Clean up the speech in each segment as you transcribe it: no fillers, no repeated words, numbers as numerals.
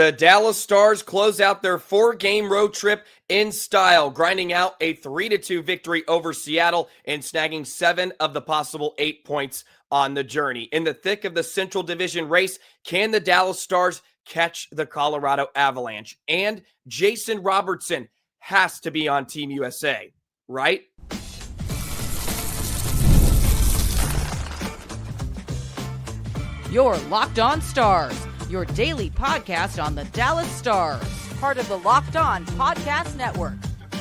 The Dallas Stars close out their 4-game road trip in style, grinding out a 3-2 victory over Seattle and snagging 7 of the possible 8 points on the journey. In the thick of the Central Division race, can the Dallas Stars catch the Colorado Avalanche? And Jason Robertson has to be on Team USA, right? You're Locked On Stars, your daily podcast on the Dallas Stars, part of the Locked On Podcast Network,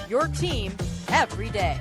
your team every day.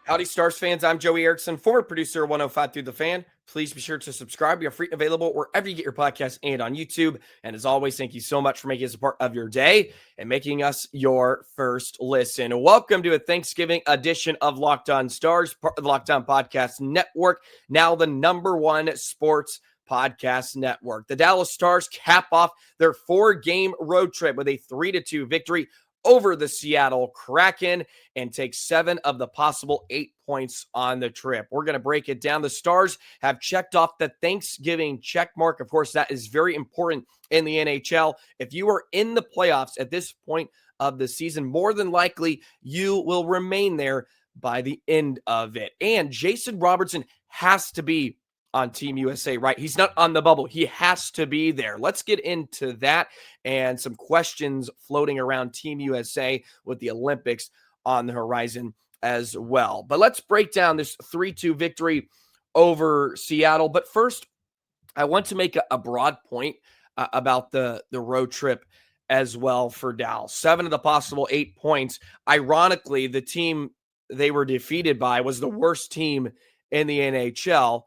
Howdy, Stars fans. I'm Joey Erickson, former producer of 105 Through the Fan. Please be sure to subscribe. We are free and available wherever you get your podcasts and on YouTube. And as always, thank you so much for making us a part of your day and making us your first listen. Welcome to a Thanksgiving edition of Locked On Stars, part of the Locked On Podcast Network, now the #1 sports podcast network. The Dallas Stars cap off their 4-game road trip with a 3-2 victory over the Seattle Kraken and take 7 of the possible 8 points on the trip. We're going to break it down. The Stars have checked off the Thanksgiving check mark. Of course, that is very important in the NHL. If you are in the playoffs at this point of the season, more than likely you will remain there by the end of it. And Jason Robertson has to be on Team USA, right? He's not on the bubble. He has to be there. Let's get into that and some questions floating around Team USA with the Olympics on the horizon as well. But let's break down this 3-2 victory over Seattle. But first, I want to make a broad point about the road trip as well for Dallas. 7 of the possible 8 points. Ironically, the team they were defeated by was the worst team in the NHL,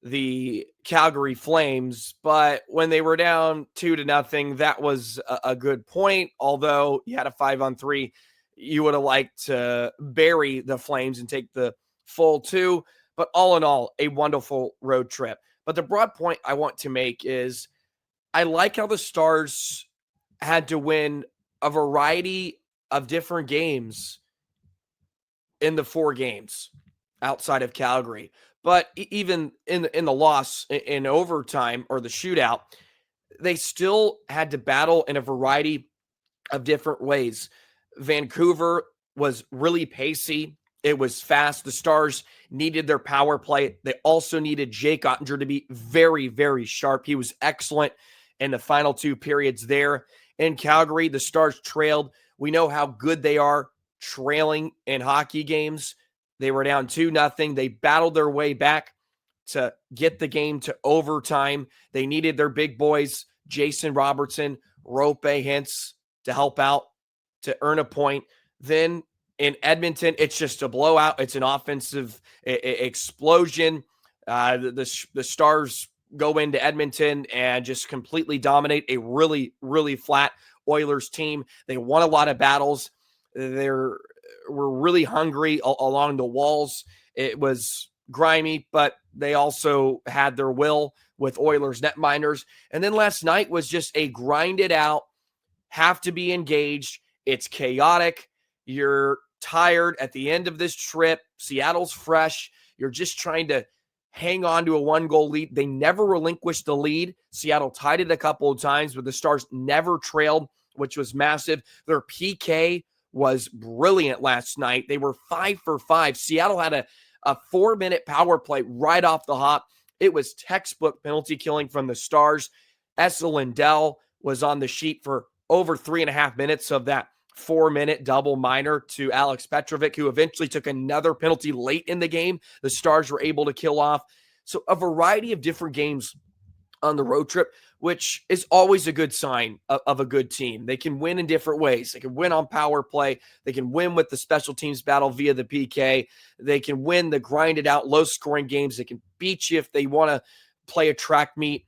the Calgary Flames, but when they were down 2-0, that was a good point. Although you had a 5-on-3, you would have liked to bury the Flames and take the full 2. But all in all, a wonderful road trip. But the broad point I want to make is I like how the Stars had to win a variety of different games in the 4 games outside of Calgary. But even in the loss in overtime or the shootout, they still had to battle in a variety of different ways. Vancouver was really pacey. It was fast. The Stars needed their power play. They also needed Jake Ottinger to be very, very sharp. He was excellent in the final 2 periods there. In Calgary, the Stars trailed. We know how good they are trailing in hockey games. They were down 2-0. They battled their way back to get the game to overtime. They needed their big boys, Jason Robertson, Roope Hintz, to help out, to earn a point. Then in Edmonton, it's just a blowout. It's an offensive explosion. The Stars go into Edmonton and just completely dominate a really, really flat Oilers team. They won a lot of battles. Were really hungry along the walls. It was grimy, but they also had their will with Oilers netminders. And then last night was just a grinded out, have to be engaged. It's chaotic. You're tired at the end of this trip. Seattle's fresh. You're just trying to hang on to a 1-goal lead. They never relinquished the lead. Seattle tied it a couple of times, but the Stars never trailed, which was massive. Their PK was brilliant last night. They were 5 for 5. Seattle had a 4-minute power play right off the hop. It was textbook penalty killing from the Stars. Esa Lindell was on the sheet for over 3.5 minutes of that 4-minute double minor to Alex Petrovic, who eventually took another penalty late in the game. The Stars were able to kill off. So a variety of different games on the road trip, which is always a good sign of a good team. They can win in different ways. They can win on power play. They can win with the special teams battle via the PK. They can win the grinded out low scoring games. They can beat you if they want to play a track meet.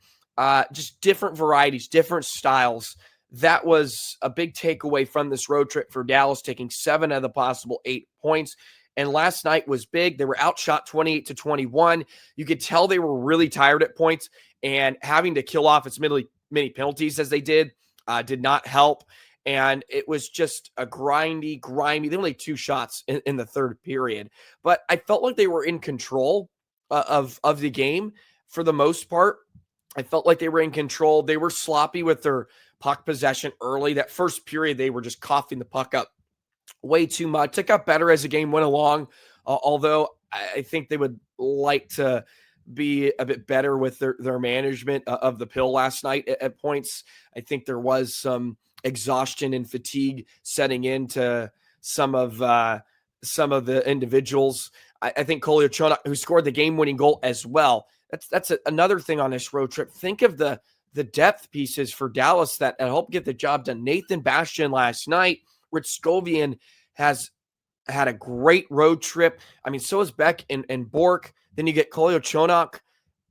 Just different varieties, different styles. That was a big takeaway from this road trip for Dallas, taking 7 of the possible 8 points. And last night was big. They were outshot 28-21. You could tell they were really tired at points, and having to kill off as many penalties as they did not help. And it was just a grimy. They only 2 shots in the third period. But I felt like they were in control of the game for the most part. I felt like they were in control. They were sloppy with their puck possession early. That first period, they were just coughing the puck up way too much. It got better as the game went along, although I think they would like to be a bit better with their management of the pill last night at points. I think there was some exhaustion and fatigue setting into some of the individuals. I think Gulutzan, who scored the game-winning goal as well. That's another thing on this road trip. Think of the depth pieces for Dallas that helped get the job done. Nathan Bastian last night. Rich Scovian has had a great road trip. I mean, so is Beck and Bork. Then you get Gulutzan,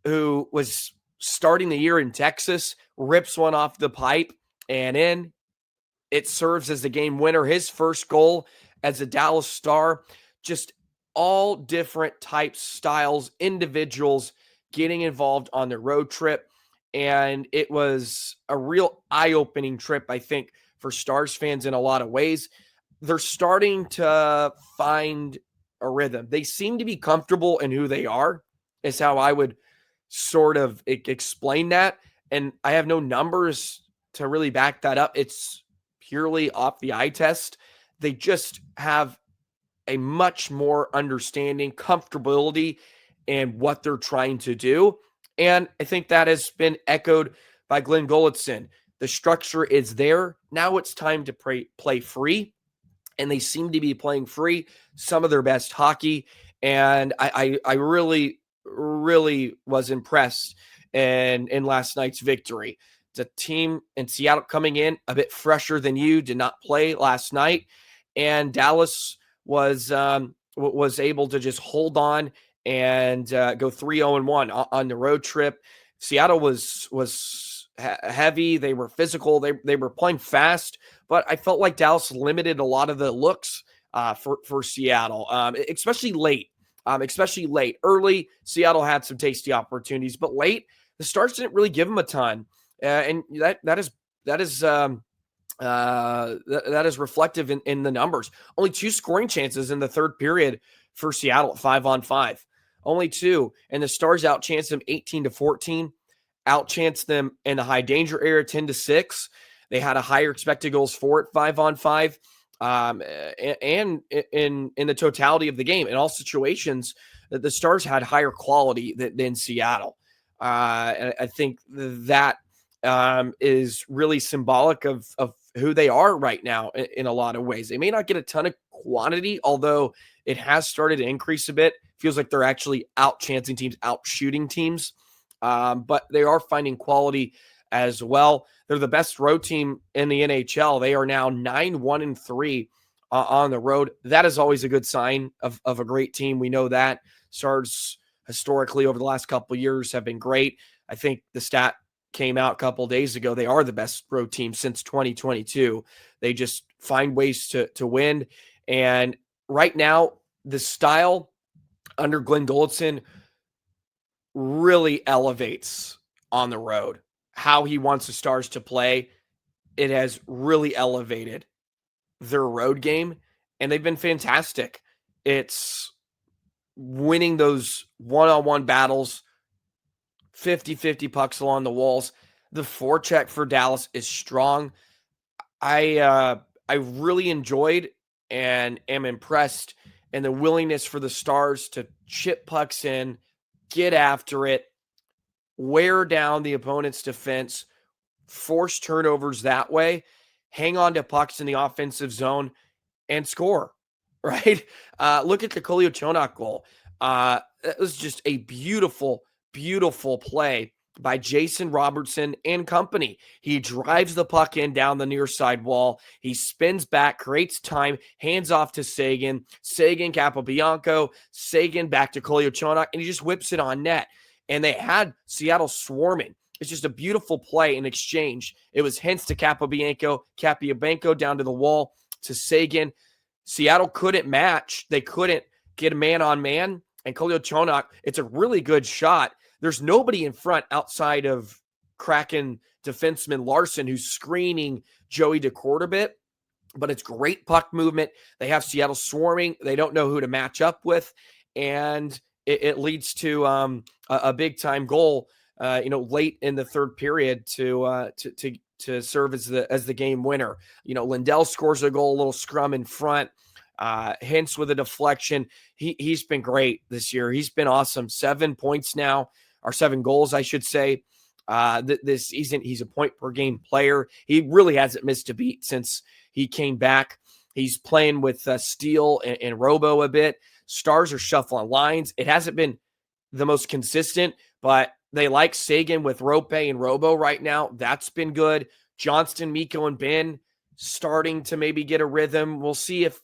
who was starting the year in Texas, rips one off the pipe and in. It serves as the game winner, his first goal as a Dallas Star. Just all different types, styles, individuals getting involved on the road trip. And it was a real eye-opening trip, I think, for Stars fans in a lot of ways. They're starting to find a rhythm. They seem to be comfortable in who they are, is how I would sort of explain that. And I have no numbers to really back that up. It's purely off the eye test. They just have a much more understanding, comfortability in what they're trying to do. And I think that has been echoed by Glenn Gulutzan. The structure is there. Now it's time to play free. And they seem to be playing free, some of their best hockey. And I really, really was impressed in last night's victory. It's a team in Seattle coming in a bit fresher than you, did not play last night. And Dallas was able to just hold on and go 3-0-1 on the road trip. Seattle was heavy. They were physical. They were playing fast, but I felt like Dallas limited a lot of the looks for Seattle, especially late. Early, Seattle had some tasty opportunities, but late, the Stars didn't really give them a ton, and that is reflective in the numbers. Only 2 scoring chances in the third period for Seattle at 5-on-5. Only 2, and the Stars outchanced them 18-14. Outchanced them in the high danger area 10-6. They had a higher expected goals for at 5-on-5, and in the totality of the game. In all situations, the Stars had higher quality than Seattle. And I think that is really symbolic of who they are right now in a lot of ways. They may not get a ton of quantity, although it has started to increase a bit. Feels like they're actually out-chancing teams, out-shooting teams. But they are finding quality as well. They're the best road team in the NHL. They are now 9-1-3 on the road. That is always a good sign of a great team. We know that. Stars historically over the last couple of years have been great. I think the stat came out a couple of days ago. They are the best road team since 2022. They just find ways to win. And right now, the style under Glenn Gulutzan really elevates on the road. How he wants the Stars to play, it has really elevated their road game, and they've been fantastic. It's winning those one-on-one battles, 50-50 pucks along the walls. The forecheck for Dallas is strong. I really enjoyed and am impressed in the willingness for the Stars to chip pucks in, get after it, wear down the opponent's defense, force turnovers that way, hang on to pucks in the offensive zone, and score, right? Look at the Gulutzan goal. It was just a beautiful, beautiful play by Jason Robertson and company. He drives the puck in down the near side wall. He spins back, creates time, hands off to Seguin. Seguin, Capobianco, Seguin back to Gulutzan, and he just whips it on net. And they had Seattle swarming. It's just a beautiful play in exchange. It was Hintz to Capobianco down to the wall to Seguin. Seattle couldn't match. They couldn't get a man-on-man. And Gulutzan, it's a really good shot. There's nobody in front outside of Kraken defenseman Larson who's screening Joey Daccord a bit, but it's great puck movement. They have Seattle swarming. They don't know who to match up with, and it leads to a big-time goal late in the third period to serve as the game winner. Lindell scores a goal, a little scrum in front. Hintz with a deflection. He's been great this year. He's been awesome. 7 points now, or 7 goals, I should say. This season, he's a point per game player. He really hasn't missed a beat since he came back. He's playing with Steele and Robo a bit. Stars are shuffling lines. It hasn't been the most consistent, but they like Sagan with Roope and Robo right now. That's been good. Johnston, Mikko, and Ben starting to maybe get a rhythm. We'll see if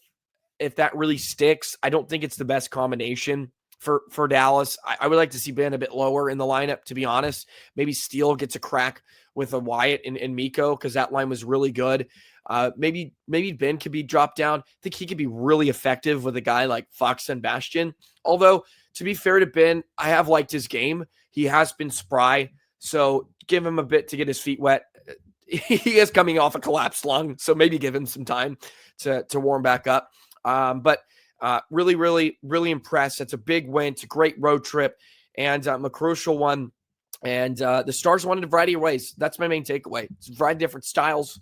that really sticks. I don't think it's the best combination for Dallas. I would like to see Ben a bit lower in the lineup, to be honest. Maybe Steele gets a crack with a Wyatt and Mikko, because that line was really good. Maybe Ben could be dropped down. I think he could be really effective with a guy like Fox and Bastian. Although, to be fair to Ben, I have liked his game. He has been spry, so give him a bit to get his feet wet. He is coming off a collapsed lung, so maybe give him some time to warm back up. But really, really, really impressed. It's a big win. It's a great road trip, and a crucial one. And the Stars won in a variety of ways. That's my main takeaway. It's a variety of different styles,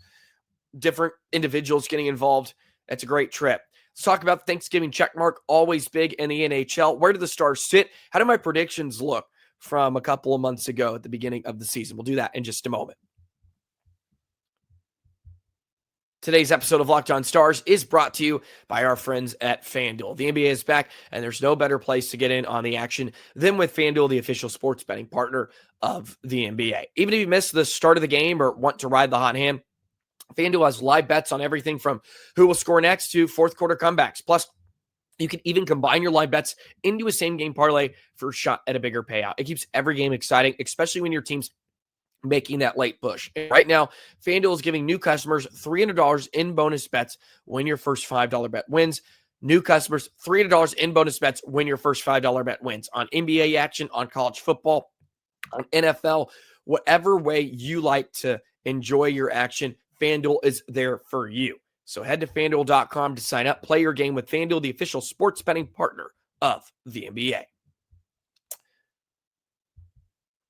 different individuals getting involved. It's a great trip. Let's talk about Thanksgiving checkmark, always big in the NHL. Where do the Stars sit? How do my predictions look from a couple of months ago at the beginning of the season? We'll do that in just a moment. Today's episode of Locked On Stars is brought to you by our friends at FanDuel. The NBA is back, and there's no better place to get in on the action than with FanDuel, the official sports betting partner of the NBA. Even if you missed the start of the game or want to ride the hot hand, FanDuel has live bets on everything from who will score next to fourth quarter comebacks. Plus, you can even combine your live bets into a same-game parlay for a shot at a bigger payout. It keeps every game exciting, especially when your team's making that late push. And right now, FanDuel is giving new customers $300 in bonus bets when your first $5 bet wins. New customers, $300 in bonus bets when your first $5 bet wins. On NBA action, on college football, on NFL, whatever way you like to enjoy your action, FanDuel is there for you. So head to FanDuel.com to sign up. Play your game with FanDuel, the official sports betting partner of the NBA.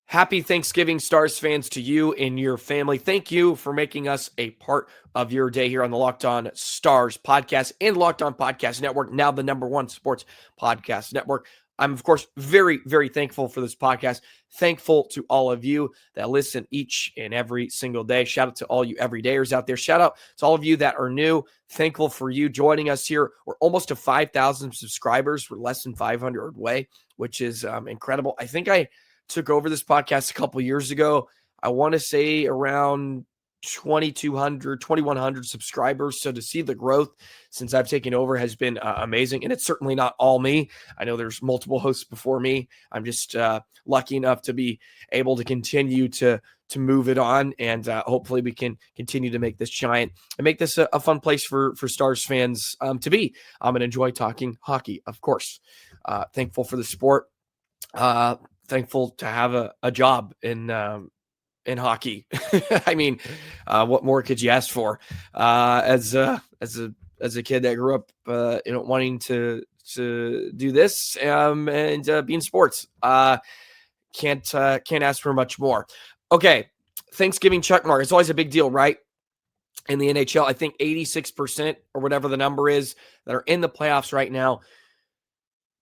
Happy Thanksgiving, Stars fans, to you and your family. Thank you for making us a part of your day here on the Locked On Stars podcast and Locked On Podcast Network, now the #1 sports podcast network. I'm, of course, very, very thankful for this podcast. Thankful to all of you that listen each and every single day. Shout out to all you everydayers out there. Shout out to all of you that are new. Thankful for you joining us here. We're almost to 5,000 subscribers. We're less than 500 away, which is incredible. I think I took over this podcast a couple years ago. I want to say around 2,200, 2,100 subscribers. So to see the growth since I've taken over has been amazing. And it's certainly not all me. I know there's multiple hosts before me. I'm just lucky enough to be able to continue to move it on. And hopefully we can continue to make this giant and make this a fun place for Stars fans to be. I'm going to enjoy talking hockey, of course. Thankful for the sport. Thankful to have a job in hockey. I mean, what more could you ask for? As a kid that grew up, wanting to do this and be in sports, can't ask for much more. Okay, Thanksgiving checkmark. It's always a big deal, right? In the NHL, I think 86% or whatever the number is that are in the playoffs right now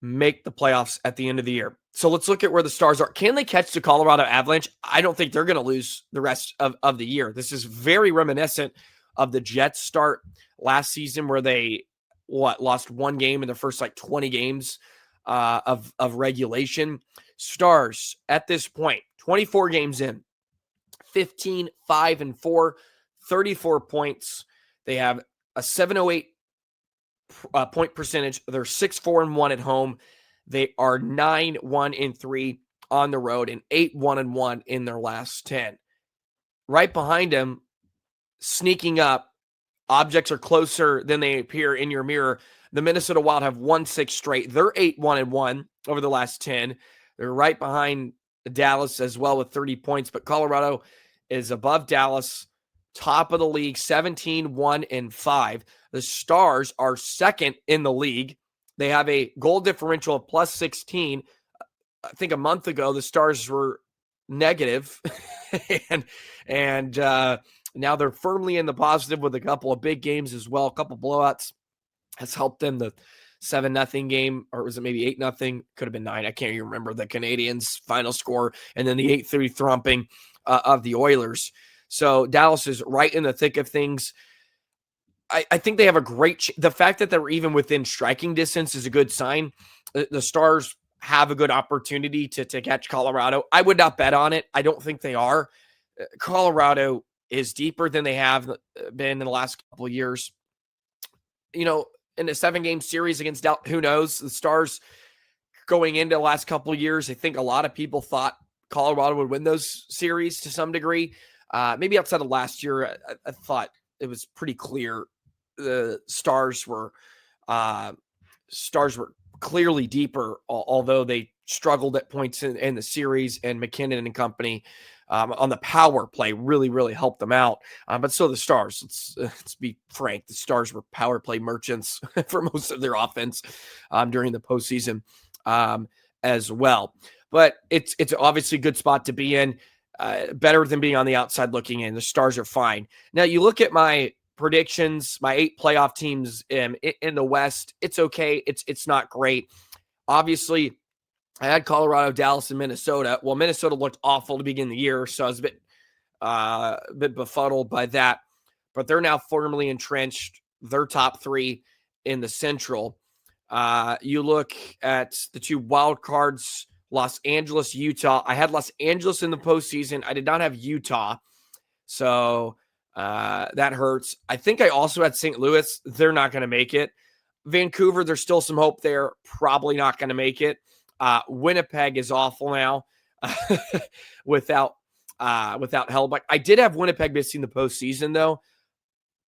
make the playoffs at the end of the year. So let's look at where the Stars are. Can they catch the Colorado Avalanche? I don't think they're going to lose the rest of the year. This is very reminiscent of the Jets start last season where they lost one game in the first 20 games of regulation. Stars at this point, 24 games in, 15-5-4, 34 points. They have a 708 point percentage. They're 6-4-1 at home. They are 9-1-3 on the road and 8-1-1 in their last 10. Right behind them, sneaking up, objects are closer than they appear in your mirror. The Minnesota Wild have won 6 straight. They're 8-1-1 over the last 10. They're right behind Dallas as well with 30 points, but Colorado is above Dallas, top of the league, 17-1-5. The Stars are second in the league. They have a goal differential of plus 16. I think a month ago, the Stars were negative, and now they're firmly in the positive with a couple of big games as well. A couple blowouts has helped them. The 7-0 game, or was it maybe 8-0? Could have been 9. I can't even remember the Canadiens' final score, and then the 8-3 thromping of the Oilers. So Dallas is right in the thick of things. I think they have a great the fact that they're even within striking distance is a good sign. The Stars have a good opportunity to catch Colorado. I would not bet on it. I don't think they are. Colorado is deeper than they have been in the last couple of years. In a 7-game series against Dallas, who knows? The Stars going into the last couple of years, I think a lot of people thought Colorado would win those series to some degree. Maybe outside of last year, I thought it was pretty clear the Stars were clearly deeper, although they struggled at points in the series, and McKinnon and company on the power play really helped them out. But so the Stars, let's be frank, the Stars were power play merchants for most of their offense during the postseason as well. But it's obviously a good spot to be in, better than being on the outside looking in. The Stars are fine. Now you look at my predictions, my 8 playoff teams in the West. It's okay. It's not great. Obviously, I had Colorado, Dallas, and Minnesota. Well, Minnesota looked awful to begin the year, so I was a bit befuddled by that. But they're now firmly entrenched. They're top 3 in the Central. You look at the 2 wild cards, Los Angeles, Utah. I had Los Angeles in the postseason. I did not have Utah, so that hurts. I think I also had St. Louis. They're not going to make it. Vancouver, there's still some hope there. Probably not going to make it. Winnipeg is awful now without Hellebuck. I did have Winnipeg missing the postseason though,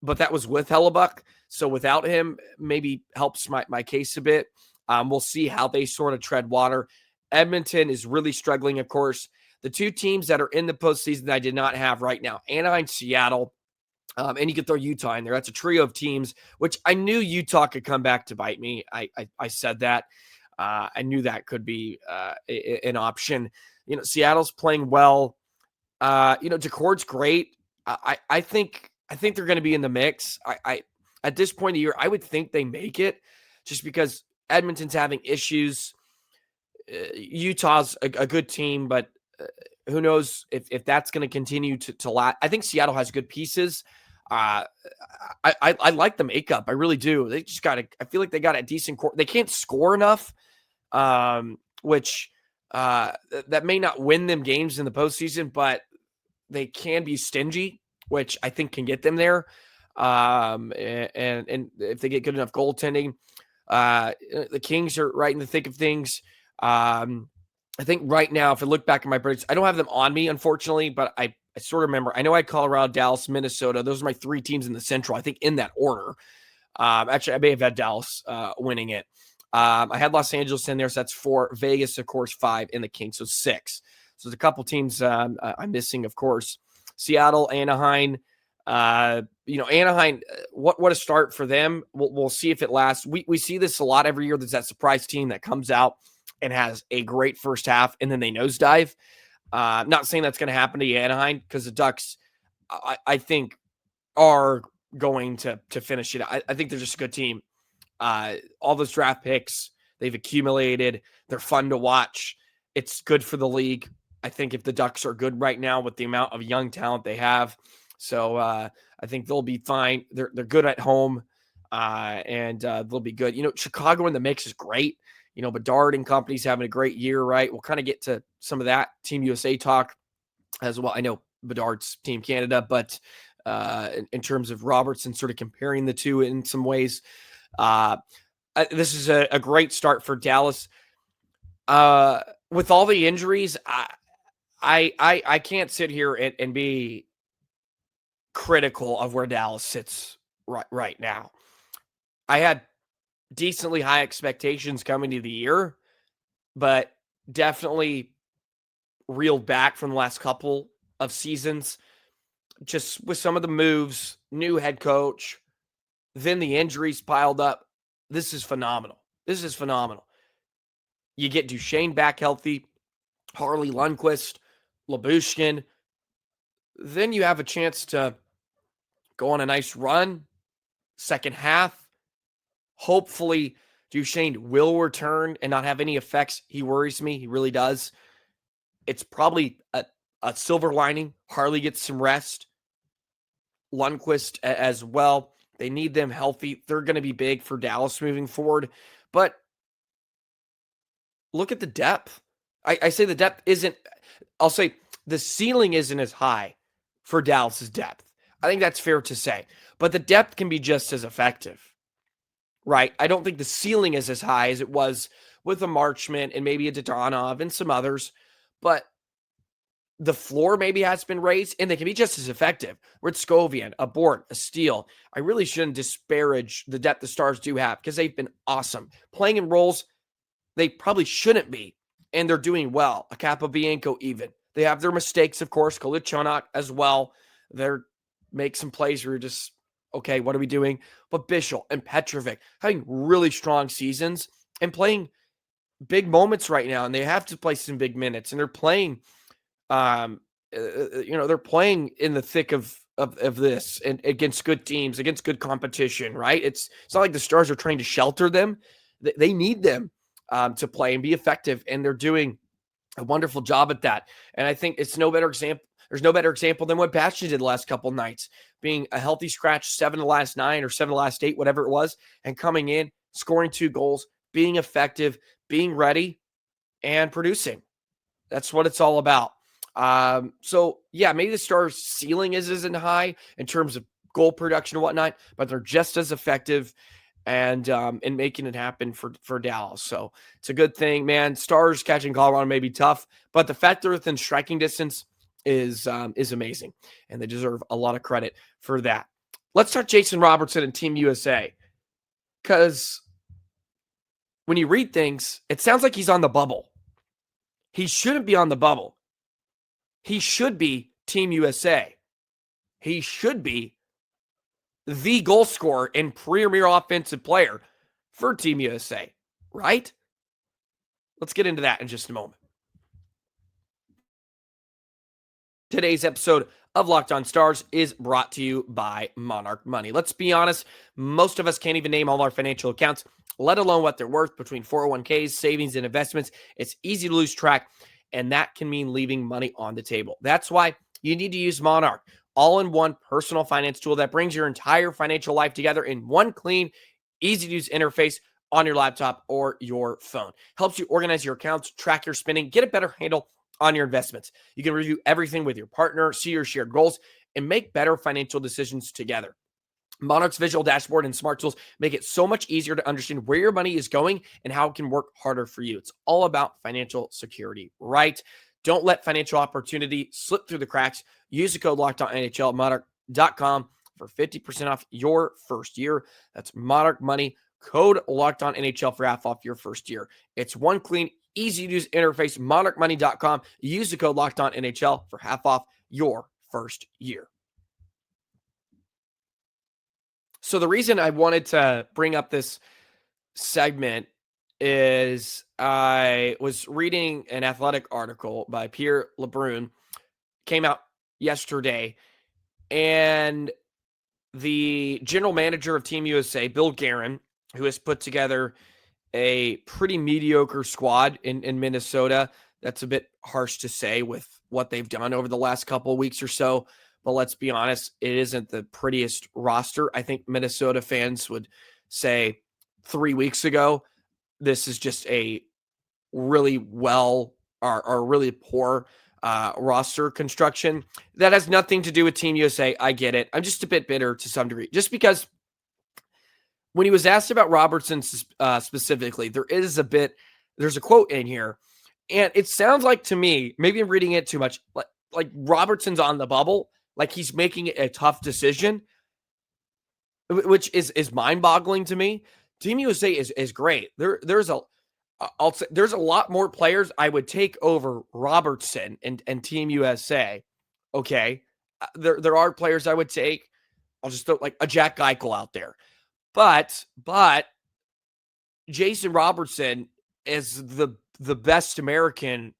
but that was with Hellebuck. So without him, maybe helps my case a bit. We'll see how they sort of tread water. Edmonton is really struggling, of course. The 2 teams that are in the postseason that I did not have right now, Anaheim, Seattle, and you could throw Utah in there. That's a trio of teams, which I knew Utah could come back to bite me. I said that. I knew that could be an option. Seattle's playing well. Decord's great. I think they're going to be in the mix. I at this point of the year, I would think they make it just because Edmonton's having issues. Utah's a good team, but who knows if that's going to continue to last. I think Seattle has good pieces. I like the makeup. I really do. They just I feel like they got a decent core. They can't score enough, which that may not win them games in the postseason, but they can be stingy, which I think can get them there. And if they get good enough goaltending, the Kings are right in the thick of things. I think right now, if I look back at my predictions, I don't have them on me, unfortunately, but I sort of remember. I know I had Colorado, Dallas, Minnesota. Those are my 3 teams in the Central, I think, in that order. Actually, I may have had Dallas winning it. I had Los Angeles in there, so that's 4. Vegas, of course, 5, and the Kings, so 6. So there's a couple teams I'm missing, of course. Seattle, Anaheim. Anaheim, what a start for them. We'll see if it lasts. We see this a lot every year. There's that surprise team that comes out and has a great first half, and then they nosedive. I'm not saying that's going to happen to Anaheim because the Ducks, I think, are going to finish it. I think they're just a good team. All those draft picks they've accumulated, they're fun to watch. It's good for the league. I think if the Ducks are good right now with the amount of young talent they have, so I think they'll be fine. They're good at home, and they'll be good. Chicago in the mix is great. Bedard and company's having a great year, right? We'll kind of get to some of that Team USA talk as well. I know Bedard's Team Canada, but in terms of Robertson, sort of comparing the two in some ways, this is a great start for Dallas. With all the injuries, I can't sit here and be critical of where Dallas sits right now. I had decently high expectations coming to the year, but definitely reeled back from the last couple of seasons, just with some of the moves, new head coach, then the injuries piled up. This is phenomenal. You get Duchesne back healthy, Harley Lundqvist, Labushkin, then you have a chance to go on a nice run. Second half, hopefully Duchesne will return and not have any effects. He worries me. He really does. It's probably a silver lining. Harley gets some rest. Lundqvist as well. They need them healthy. They're going to be big for Dallas moving forward. But look at the depth. I say the depth isn't, I'll say the ceiling isn't as high for Dallas's depth. I think that's fair to say. But the depth can be just as effective, right? I don't think the ceiling is as high as it was with a Marchment and maybe a Dodonov and some others. But the floor maybe has been raised, and they can be just as effective. Ritskovian, a Bort, a Steele. I really shouldn't disparage the depth the Stars do have because they've been awesome. Playing in roles they probably shouldn't be, and they're doing well. A Capobianco even. They have their mistakes, of course. Gulutzan as well. They're make some plays where you're just, okay, what are we doing? But Bischel and Petrovic having really strong seasons and playing big moments right now, and they have to play some big minutes, and they're playing they're playing in the thick of this and against good teams, against good competition, right? It's not like the Stars are trying to shelter them. They need them to play and be effective, and they're doing a wonderful job at that. And I think it's no better example. There's no better example than what Bastian did the last couple of nights, being a healthy scratch 7 of the last 9 or 7 of the last 8, whatever it was, and coming in, scoring 2 goals, being effective, being ready, and producing. That's what it's all about. So yeah, maybe the Stars' ceiling isn't high in terms of goal production and whatnot, but they're just as effective and making it happen for Dallas. So it's a good thing, man. Stars catching Colorado may be tough, but the fact they're within striking distance is amazing, and they deserve a lot of credit for that. Let's talk Jason Robertson and Team USA, because when you read things, it sounds like he's on the bubble. He shouldn't be on the bubble. He should be Team USA. He should be the goal scorer and premier offensive player for Team USA, right? Let's get into that in just a moment. Today's episode of Locked On Stars is brought to you by Monarch Money. Let's be honest, most of us can't even name all our financial accounts, let alone what they're worth between 401ks, savings, and investments. It's easy to lose track, and that can mean leaving money on the table. That's why you need to use Monarch, all-in-one personal finance tool that brings your entire financial life together in one clean, easy-to-use interface on your laptop or your phone. Helps you organize your accounts, track your spending, get a better handle on your investments. You can review everything with your partner, see your shared goals, and make better financial decisions together. Monarch's visual dashboard and smart tools make it so much easier to understand where your money is going and how it can work harder for you. It's all about financial security, right? Don't let financial opportunity slip through the cracks. Use the code LOCKEDONNHL at monarch.com for 50% off your first year. That's Monarch Money, code LOCKEDONNHL for half off your first year. It's one clean, easy-to-use interface, monarchmoney.com. Use the code LOCKEDONNHL for half off your first year. So the reason I wanted to bring up this segment is I was reading an Athletic article by Pierre LeBrun, came out yesterday, and the general manager of Team USA, Bill Guerin, who has put together a pretty mediocre squad in Minnesota. That's a bit harsh to say with what they've done over the last couple of weeks or so. But let's be honest, it isn't the prettiest roster. I think Minnesota fans would say 3 weeks ago, this is just a really really poor roster construction. That has nothing to do with Team USA. I get it. I'm just a bit bitter to some degree, just because when he was asked about Robertson specifically, there's a quote in here, and it sounds like to me, maybe I'm reading it too much, like Robertson's on the bubble, like he's making a tough decision, which is mind-boggling to me. Team USA is great. There's a lot more players I would take over Robertson and Team USA. Okay, there are players I would take. I'll just throw like a Jack Eichel out there. But Jason Robertson is the best American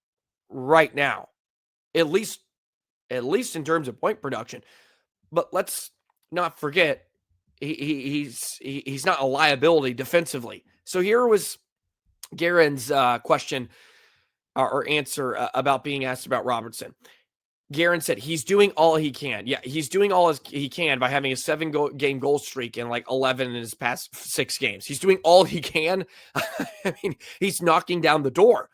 right now. at least in terms of point production. But let's not forget, he's not a liability defensively. So here was Guerin's question or answer about being asked about Robertson. Guerin said he's doing all he can. Yeah, he's doing all he can by having a 7-game goal streak in like 11 in his past 6 games. He's doing all he can. I mean, he's knocking down the door.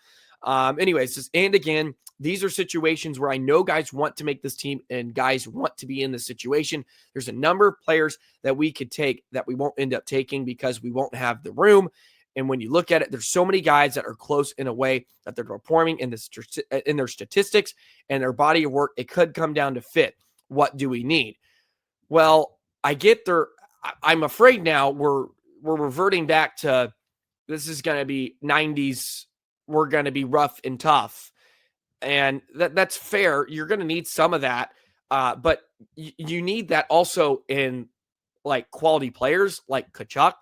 Anyways, and again, these are situations where I know guys want to make this team and guys want to be in this situation. There's a number of players that we could take that we won't end up taking because we won't have the room. And when you look at it, there's so many guys that are close in a way that they're performing in their statistics and their body of work. It could come down to fit. What do we need? Well, I get there. I'm afraid now we're reverting back to this is going to be 90s. We're going to be rough and tough. And that's fair. You're going to need some of that. But you need that also in like quality players like Tkachuk.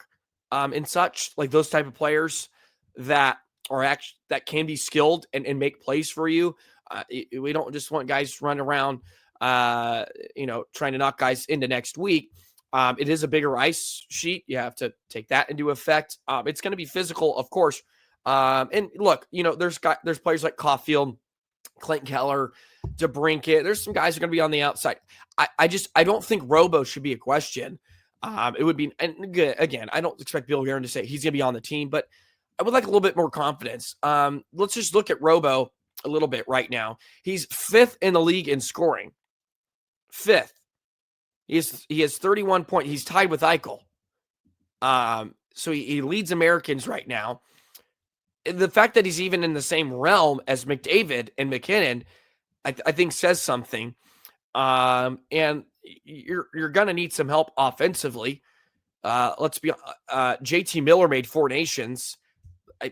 And such, like those type of players that are actually that can be skilled and make plays for you. We don't just want guys running around, trying to knock guys into next week. It is a bigger ice sheet. You have to take that into effect. It's going to be physical, of course. And look, there's players like Caulfield, Clint Keller, DeBrincat. There's some guys who are going to be on the outside. I don't think Robo should be a question. It would be, and again, I don't expect Bill Guerin to say he's going to be on the team, but I would like a little bit more confidence. Let's just look at Robo a little bit right now. He's 5th in the league in scoring. 5th. He has 31 points. He's tied with Eichel. So he leads Americans right now. The fact that he's even in the same realm as McDavid and McKinnon, I think says something. And you're going to need some help offensively. Let's be JT Miller made 4 Nations.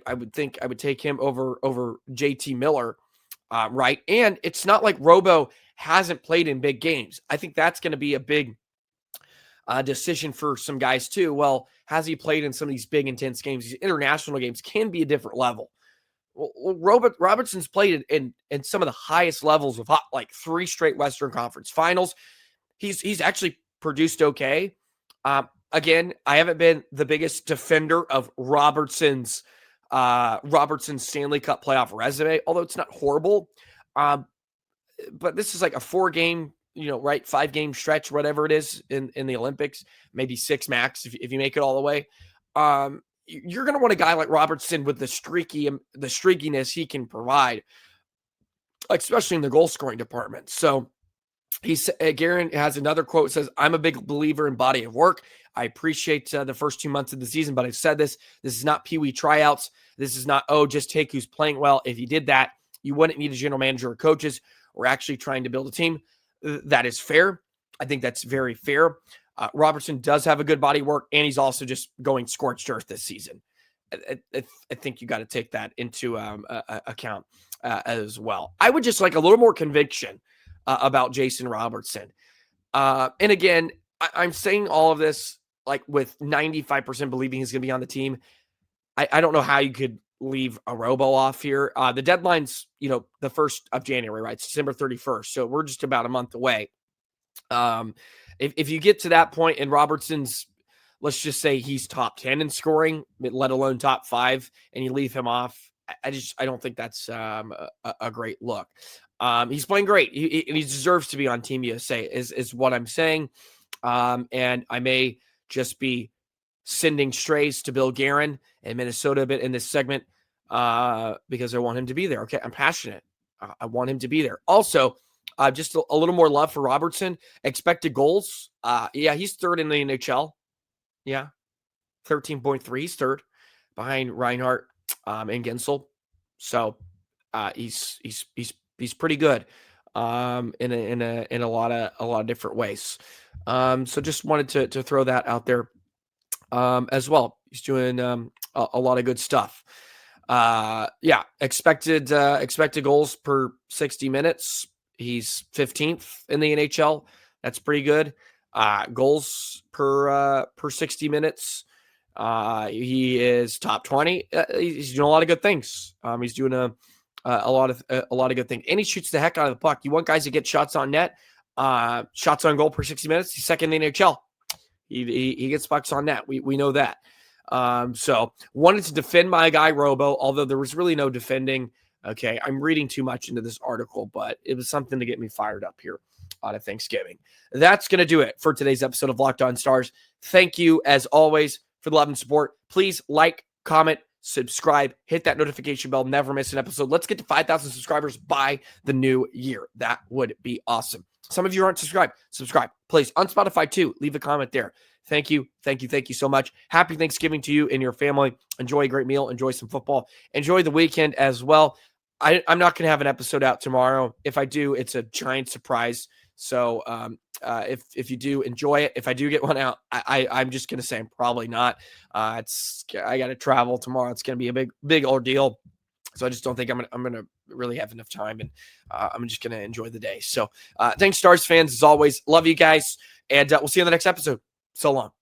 I would think I would take him over JT Miller. Right. And it's not like Robo hasn't played in big games. I think that's going to be a big decision for some guys too. Well, has he played in some of these big, intense games? These international games can be a different level. Well, Robertson's played in some of the highest levels of like 3 straight Western Conference finals. He's actually produced okay. Again, I haven't been the biggest defender of Robertson's Stanley Cup playoff resume, although it's not horrible. But this is like a 4-game, 5-game stretch, whatever it is in the Olympics, maybe 6 max if you make it all the way. You're going to want a guy like Robertson with the streakiness he can provide, especially in the goal scoring department. So Guerin has another quote, says, "I'm a big believer in body of work. I appreciate the first 2 months of the season, but I've said this is not Pee-wee tryouts. This is not, just take who's playing well. If you did that, you wouldn't need a general manager or coaches. We're actually trying to build a team." That is fair. I think that's very fair. Robertson does have a good body work, and he's also just going scorched earth this season. I think you got to take that into account as well. I would just like a little more conviction about Jason Robertson. And again, I'm saying all of this like with 95% believing he's going to be on the team. I don't know how you could leave a Robo off here. The deadline's, the 1st of January, right? December 31st. So we're just about a month away. If you get to that point and Robertson's, let's just say he's top 10 in scoring, let alone top 5, and you leave him off, I don't think that's a great look. He's playing great. He deserves to be on Team USA is what I'm saying. And I may just be sending strays to Bill Guerin and Minnesota a bit in this segment because I want him to be there. Okay, I'm passionate. I want him to be there. Also, just a little more love for Robertson. Expected goals. He's 3rd in the NHL. Yeah, 13.3. He's 3rd behind Reinhart and Gensel. So he's pretty good in a lot of different ways. So just wanted to throw that out there as well. He's doing a lot of good stuff. Expected goals per 60 minutes. He's 15th in the NHL. That's pretty good. Goals per 60 minutes. He is top 20. He's doing a lot of good things. He's doing a lot of good things. And he shoots the heck out of the puck. You want guys to get shots on net, shots on goal per 60 minutes. He's second in the NHL. He gets pucks on net. We know that. So wanted to defend my guy Robo, although there was really no defending. Okay, I'm reading too much into this article, but it was something to get me fired up here on a Thanksgiving. That's going to do it for today's episode of Locked On Stars. Thank you, as always, for the love and support. Please like, comment, subscribe, hit that notification bell, never miss an episode. Let's get to 5,000 subscribers by the new year. That would be awesome. Some of you aren't subscribed. Subscribe, please. On Spotify, too. Leave a comment there. Thank you so much. Happy Thanksgiving to you and your family. Enjoy a great meal. Enjoy some football. Enjoy the weekend as well. I'm not going to have an episode out tomorrow. If I do, it's a giant surprise. So if you do, enjoy it. If I do get one out, I'm just going to say I'm probably not. I got to travel tomorrow. It's going to be a big ordeal. So I just don't think I'm going to really have enough time, and I'm just going to enjoy the day. So thanks, Stars fans, as always. Love you guys, and we'll see you in the next episode. So long.